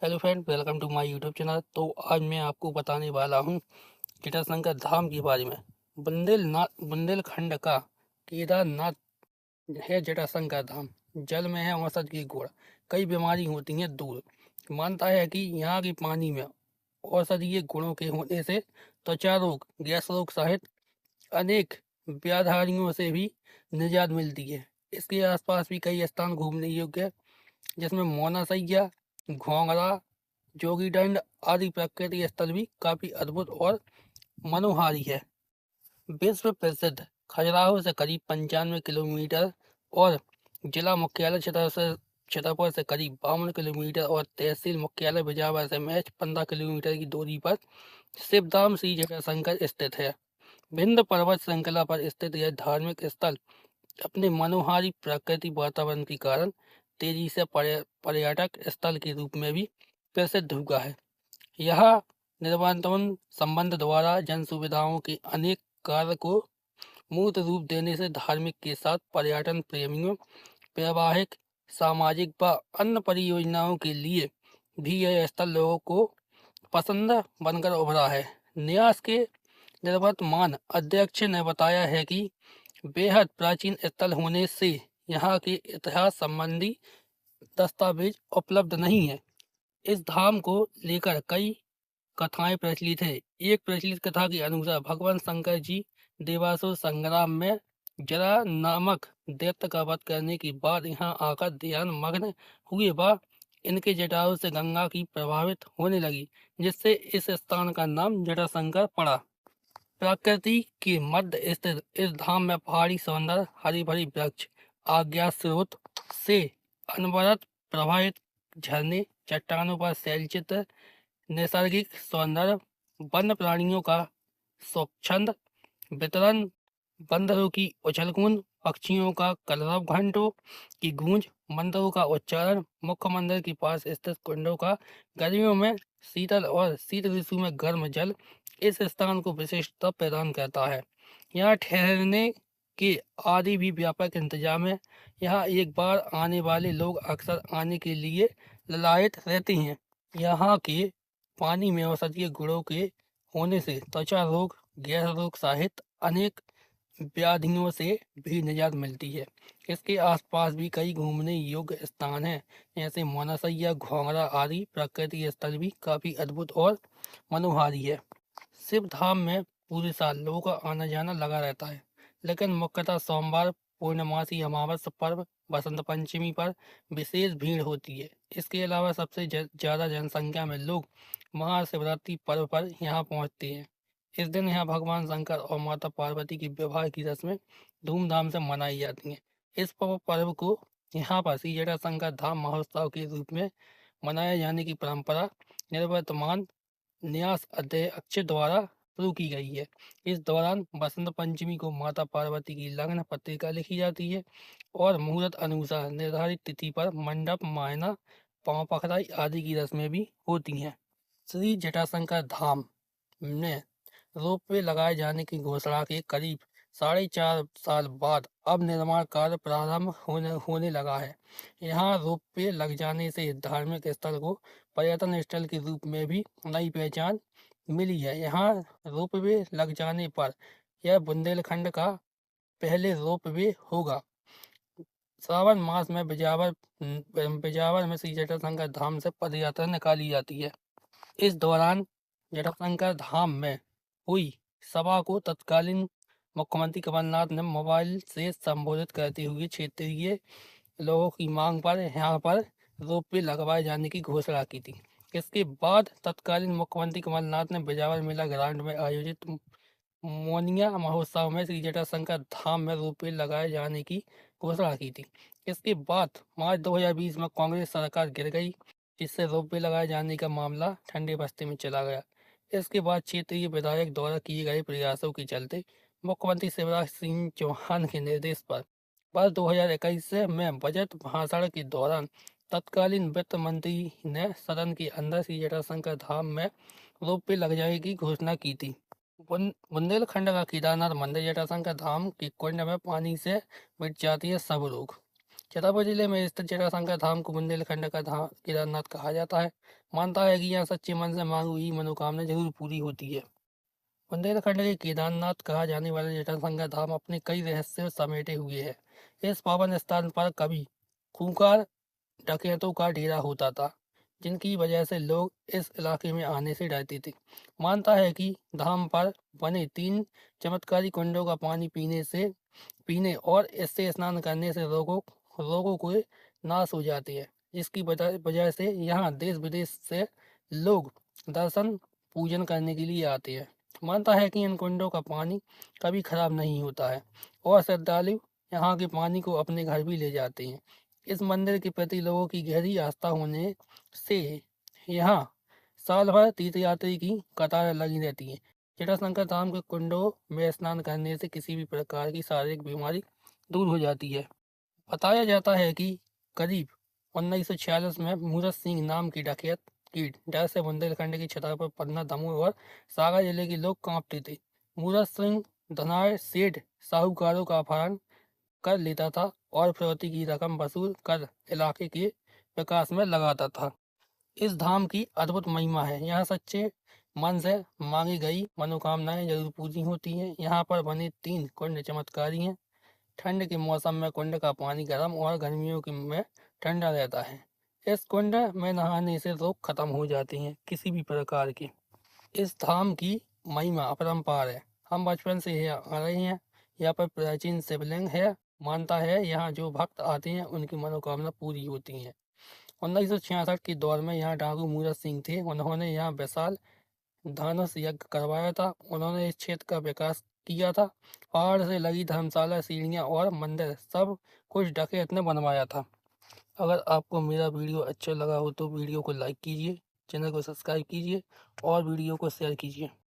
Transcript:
Hello friend, welcome to my YouTube channel. तो आज मैं आपको बताने वाला हूँ जटाशंकर धाम के बारे में। बुंदेलखंड का केदारनाथ है जटाशंकर धाम। जल में है औषध की गुण, कई बीमारी होती हैं दूर। मानता है कि यहाँ के पानी में औषधीय गुणों के होने से त्वचा रोग, गैस रोग सहित अनेक व्याधियों से भी निजात मिलती है। इसके आसपास भी कई स्थान घूमने योग्य है, जिसमें मौना सैया, घोंगरा, जोगीदंड आदि प्राकृतिक स्थल भी काफी अद्भुत और मनोहारी है। विश्व प्रसिद्ध खजुराहो से करीब 95 किलोमीटर और जिला मुख्यालय छतरपुर से करीब 52 किलोमीटर और तहसील मुख्यालय बिजावर से महज 15 किलोमीटर की दूरी पर शिवधाम श्री जटाशंकर स्थित है। विंध्य पर्वत श्रृंखला पर स्थित यह धार्मिक स्थल अपने मनोहारी प्राकृतिक वातावरण के कारण तेजी से पर्यटक स्थल के रूप में भी प्रसिद्ध हुआ है। यह निरंतर संबंध द्वारा जन सुविधाओं के अनेक कार्य को मूर्त रूप देने से धार्मिक के साथ पर्यटन प्रेमियों, वैवाहिक, सामाजिक व अन्य परियोजनाओं के लिए भी यह स्थल लोगों को पसंद बनकर उभरा है। न्यास के निवर्तमान अध्यक्ष ने बताया है कि बेहद प्राचीन स्थल होने से यहाँ के इतिहास संबंधी दस्तावेज उपलब्ध नहीं है। इस धाम को लेकर कई कथाएं प्रचलित है। एक प्रचलित कथा के अनुसार भगवान शंकर जी देवासुर संग्राम में जरा नामक दैत्य का वध करने के बाद यहाँ आकर ध्यान मग्न हुए व इनके जटाओं से गंगा की प्रभावित होने लगी, जिससे इस स्थान का नाम जटाशंकर पड़ा। प्रकृति के मध्य स्थित इस धाम में पहाड़ी सौंदर्य, हरी भरी वृक्ष, आज्ञा स्रोत से अनवरत प्रवाहित झरने, चट्टानों पर शैलचित्र, नैसर्गिक सौंदर्य, वन्य प्राणियों का स्वच्छंद वितरण, बंदरों की उछलकूद, पक्षियों का कलरव, घंटों की गूंज, मंत्रों का उच्चारण, मुख्य मंदिर के पास स्थित कुंडों का गर्मियों में शीतल और शीत ऋतु में गर्म जल इस स्थान को विशिष्टता प्रदान करता है। यहाँ ठहरने के आदि भी व्यापक इंतजाम है। यहाँ एक बार आने वाले लोग अक्सर आने के लिए ललायत रहते हैं। यहाँ के पानी में औषधीय गुणों के होने से त्वचा रोग, गैस रोग सहित अनेक व्याधियों से भी निजात मिलती है। इसके आसपास भी कई घूमने योग्य स्थान हैं, जैसे मोनासैया, घोंगरा आदि प्राकृतिक स्थल भी काफी अद्भुत और मनोहारी है। शिव धाम में पूरे साल लोगों का आना जाना लगा रहता है, लेकिन मुख्यतः सोमवार, पूर्णमासी अमावस्या पर्व, बसंत पंचमी पर विशेष भीड़ होती है। इसके अलावा सबसे ज्यादा जनसंख्या में लोग महाशिवरात्रि पर्व पर यहाँ पहुँचते हैं। इस दिन यहाँ भगवान शंकर और माता पार्वती की विवाह की रस्में धूमधाम से मनाई जाती हैं। इस पर्व को यहाँ पर श्री जटाशंकर धाम महोत्सव के रूप में मनाए जाने की परंपरा निवर्तमान न्यास अध्यक्ष द्वारा शुरू की गई है। इस दौरान बसंत पंचमी को माता पार्वती की लग्न पत्रिका लिखी जाती है और मुहूर्त अनुसार निर्धारित तिथि पर मंडप मायना, पांव पखराई आदि की रस्में भी होती हैं। श्री जटाशंकर धाम में रोपवे लगाए जाने की घोषणा के करीब 4.5 साल बाद अब निर्माण कार्य प्रारंभ होने लगा है। यहाँ रोपवे लग जाने से इस धार्मिक स्थल को पर्यटन स्थल के रूप में भी नई पहचान मिली है। यहाँ रोपवे लग जाने पर यह बुंदेलखंड का पहले रोपवे होगा। श्रावण मास में बिजावर में श्री जटाशंकर धाम से पद यात्रा निकाली जाती है। इस दौरान जटाशंकर धाम में हुई सभा को तत्कालीन मुख्यमंत्री कमलनाथ ने मोबाइल से संबोधित करते हुए क्षेत्रीय लोगों की मांग पर यहाँ पर रोपवे लगवाए जाने की घोषणा की थी। इसके बाद तत्कालीन मुख्यमंत्री कमलनाथ ने बिजावर मेला ग्राउंड में आयोजित मोनिया महोत्सव में श्री जटाशंकर धाम में रोपवे लगाए जाने की घोषणा की थी। इसके बाद मार्च 2020 में कांग्रेस सरकार गिर गई, जिससे रोपवे लगाए जाने का मामला ठंडे बस्ते में चला गया। इसके बाद क्षेत्रीय विधायक द्वारा किए गए प्रयासों के चलते मुख्यमंत्री शिवराज सिंह चौहान के निर्देश पर वर्ष 2021 में बजट भाषण के दौरान तत्कालीन वित्त मंत्री ने सदन के अंदर श्री जटाशंकर धाम में रोपवे लग जाने की घोषणा की थी। बुंदेलखंड का केदारनाथ मंदिर जटाशंकर धाम के कुंड में पानी से मिट जाती है सब रोग। छतरपुर जिले में स्थित जटाशंकर धाम को बुंदेलखंड का धाम केदारनाथ कहा जाता है। मानता है कि यहाँ सच्चे मन से मांगी हुई मनोकामना जरूर पूरी होती है। बुंदेलखंड के केदारनाथ कहा जाने वाला जटाशंकर धाम अपने कई रहस्य समेटे हुए है। इस पावन स्थान पर कभी खूंखार डकैतों का डेरा होता था, जिनकी वजह से लोग इस इलाके में आने से डरते थे। मानता है कि धाम पर बने 3 चमत्कारी कुंडों का पानी पीने और इससे स्नान करने से रोगों को नाश हो जाती है, जिसकी वजह से यहाँ देश विदेश से लोग दर्शन पूजन करने के लिए आते हैं। मानता है कि इन कुंडों का पानी कभी खराब नहीं होता है और श्रद्धालु यहाँ के पानी को अपने घर भी ले जाते हैं। इस मंदिर के प्रति लोगों की गहरी आस्था होने से यहाँ साल भर तीर्थयात्री की कतार लगी रहती है। जटाशंकर धाम के कुंडों में स्नान करने से किसी भी प्रकार की शारीरिक बीमारी दूर हो जाती है। बताया जाता है कि करीब 1946 में मूरत सिंह नाम की डकैत की डर से बुंदेलखंड की छतरपुर पन्ना दमोह और सागर जिले के लोग कांपते थे। मूरत सिंह धनाढ़ सेठ साहूकारों का अपहरण कर लेता था और फिरौती की रकम वसूल कर इलाके के विकास में लगाता था। इस धाम की अद्भुत महिमा है। यहाँ सच्चे मन से मांगी गई मनोकामनाएं जरूर पूरी होती हैं। यहाँ पर बने 3 कुंड चमत्कारी हैं। ठंड के मौसम में कुंड का पानी गर्म और गर्मियों में ठंडा रहता है। इस कुंड में नहाने से रोग खत्म हो जाते हैं किसी भी प्रकार के। इस धाम की महिमा अपरंपार है। हम बचपन से यहाँ आ रहे हैं। यहाँ पर प्राचीन शिवलिंग है। मानता है यहाँ जो भक्त आते हैं उनकी मनोकामना पूरी होती है। 1966 के दौर में यहाँ डाकू मूरत सिंह थे। उन्होंने यहाँ विशाल धनुष यज्ञ करवाया था। उन्होंने इस क्षेत्र का विकास किया था। पहाड़ से लगी धर्मशाला, सीढ़ियाँ और मंदिर सब कुछ डकैत ने बनवाया था। अगर आपको मेरा वीडियो अच्छा लगा हो तो वीडियो को लाइक कीजिए, चैनल को सब्सक्राइब कीजिए और वीडियो को शेयर कीजिए।